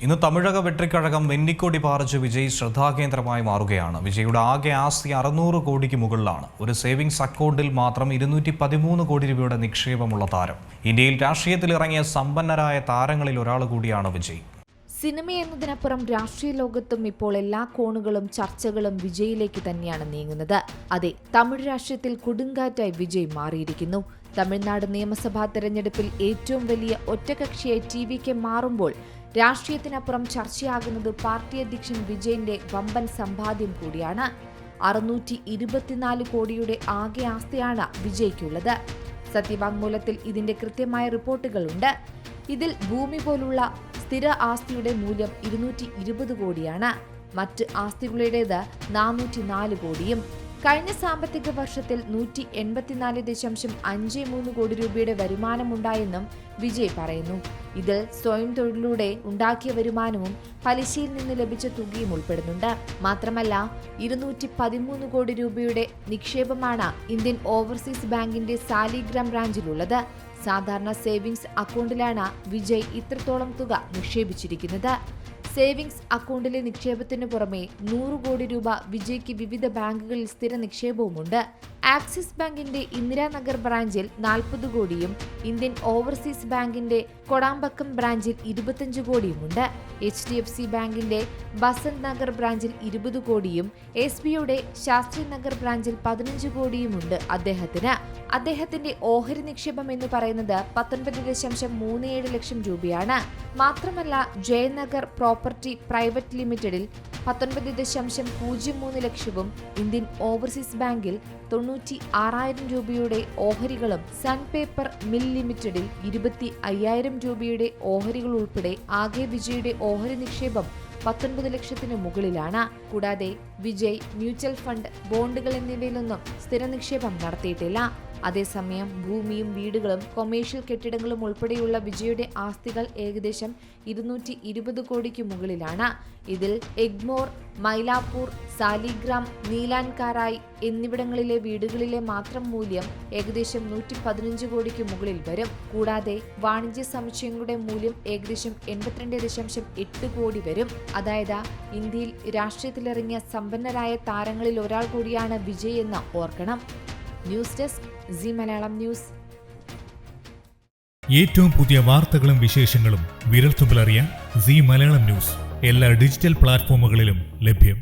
ഇന്ന് തമിഴക വെട്രിക്കഴകം വെന്നിക്കൊടി പാറിച്ച് വിജയ് ശ്രദ്ധാകേന്ദ്രമായി മാറുകയാണ്. വിജയുടെ ആകെ ആസ്തി 600 കോടിക്ക് മുകളിലാണ്. ഒരു സേവിങ്സ് അക്കൗണ്ടിൽ മാത്രം 213 കോടി രൂപയുടെ നിക്ഷേപമുള്ള താരം. ഇന്ത്യയിൽ രാഷ്ട്രീയത്തിലിറങ്ങിയ സമ്പന്നരായ താരങ്ങളിൽ ഒരാൾ കൂടിയാണ് വിജയ്. സിനിമ എന്നതിനപ്പുറം രാഷ്ട്രീയ ലോകത്തും ഇപ്പോൾ എല്ലാ കോണുകളും ചർച്ചകളും വിജയിലേക്ക് തന്നെയാണ് നീങ്ങുന്നത്. അതെ, തമിഴ് രാഷ്ട്രീയത്തിൽ കൊടുങ്കാറ്റായി വിജയ് മാറിയിരിക്കുന്നു. തമിഴ്നാട് നിയമസഭാ തെരഞ്ഞെടുപ്പിൽ ഏറ്റവും വലിയ ഒറ്റകക്ഷിയായി TVK മാറുമ്പോൾ രാഷ്ട്രീയത്തിനപ്പുറം ചർച്ചയാകുന്നത് പാർട്ടി അധ്യക്ഷൻ വിജയിന്റെ വമ്പൻ സമ്പാദ്യം കൂടിയാണ്. 624 കോടിയുടെ ആകെ ആസ്തിയാണ് വിജയ്ക്കുള്ളത്. സത്യവാങ്മൂലത്തിൽ ഇതിന്റെ കൃത്യമായ റിപ്പോർട്ടുകളുണ്ട്. ഇതിൽ ഭൂമി പോലുള്ള സ്ഥിര ആസ്തിയുടെ മൂല്യം 220 കോടിയാണ്. മറ്റ് ആസ്തികളുടേത് 404 കോടിയും. കഴിഞ്ഞ സാമ്പത്തിക വർഷത്തിൽ 184.53 കോടി രൂപയുടെ വരുമാനമുണ്ടായെന്നും വിജയ് പറയുന്നു. ഇതിൽ സ്വയം തൊഴിലിലൂടെ ഉണ്ടാക്കിയ വരുമാനവും പലിശയിൽ നിന്ന് ലഭിച്ച തുകയും ഉൾപ്പെടുന്നുണ്ട്. മാത്രമല്ല 213 കോടി രൂപയുടെ നിക്ഷേപമാണ് ഇന്ത്യൻ ഓവർസീസ് ബാങ്കിന്റെ സാലിഗ്രാം ബ്രാഞ്ചിലുള്ളത്. സാധാരണ സേവിങ്സ് അക്കൗണ്ടിലാണ് വിജയ് ഇത്രത്തോളം തുക നിക്ഷേപിച്ചിരിക്കുന്നത്. സേവിങ്സ് അക്കൗണ്ടിലെ നിക്ഷേപത്തിനു പുറമെ 100 കോടി രൂപ വിജയ്ക്ക് വിവിധ ബാങ്കുകളിൽ സ്ഥിര നിക്ഷേപവുമുണ്ട്. ആക്സിസ് ബാങ്കിന്റെ ഇന്ദിരാനഗർ ബ്രാഞ്ചിൽ 40 കോടിയും ഇന്ത്യൻ ഓവർസീസ് ബാങ്കിന്റെ കൊടാമ്പക്കം ബ്രാഞ്ചിൽ 25 കോടിയുമുണ്ട്. HDFC ബാങ്കിന്റെ ബസന്ത് നഗർ ബ്രാഞ്ചിൽ 20 കോടിയും SBIയുടെ ശാസ്ത്രി നഗർ ബ്രാഞ്ചിൽ 15 കോടിയുമുണ്ട് അദ്ദേഹത്തിന്. അദ്ദേഹത്തിന്റെ ഓഹരി നിക്ഷേപം എന്ന് പറയുന്നത് 19.37 ലക്ഷം രൂപയാണ്. മാത്രമല്ല ജയനഗർ പ്രോപ്പർട്ടി പ്രൈവറ്റ് ലിമിറ്റഡിൽ 19.03 ലക്ഷവും ഇന്ത്യൻ ഓവർസീസ് ബാങ്കിൽ 96,000 രൂപയുടെ ഓഹരികളും സൺ പേപ്പർ മിൽ ലിമിറ്റഡിൽ 25,000 രൂപയുടെ ഓഹരികൾ ഉൾപ്പെടെ ആകെ വിജയുടെ ഓഹരി നിക്ഷേപം 19 ലക്ഷത്തിന് മുകളിലാണ്. കൂടാതെ വിജയ് മ്യൂച്വൽ ഫണ്ട്, ബോണ്ടുകൾ എന്നിവയിലൊന്നും സ്ഥിര നിക്ഷേപം നടത്തിയിട്ടില്ല. അതേസമയം ഭൂമിയും വീടുകളും കൊമേഴ്ഷ്യൽ കെട്ടിടങ്ങളും ഉൾപ്പെടെയുള്ള വിജയുടെ ആസ്തികൾ ഏകദേശം 220 കോടിക്ക് മുകളിലാണ്. ഇതിൽ എഗ്മോർ, മൈലാപ്പൂർ, സാലിഗ്രാം, നീലാൻകാരായ് എന്നിവിടങ്ങളിലെ വീടുകളിലെ മാത്രം മൂല്യം ഏകദേശം 115 കോടിക്ക് മുകളിൽ വരും. കൂടാതെ വാണിജ്യ സമുച്ചയങ്ങളുടെ മൂല്യം ഏകദേശം 82.8 കോടി വരും. അതായത് ഇന്ത്യയിൽ രാഷ്ട്രീയത്തിലിറങ്ങിയ സമ്പന്നരായ താരങ്ങളിൽ ഒരാൾ കൂടിയാണ് വിജയ് എന്ന് ഓർക്കണം. News desk C Malayalam news. ഏറ്റവും പുതിയ വാർത്തകളും വിശേഷങ്ങളും വിരൽത്തുമ്പിലറിയാൻ സി മലയാളം ന്യൂസ് എല്ലാ ഡിജിറ്റൽ പ്ലാറ്റ്ഫോമുകളിലും ലഭ്യം.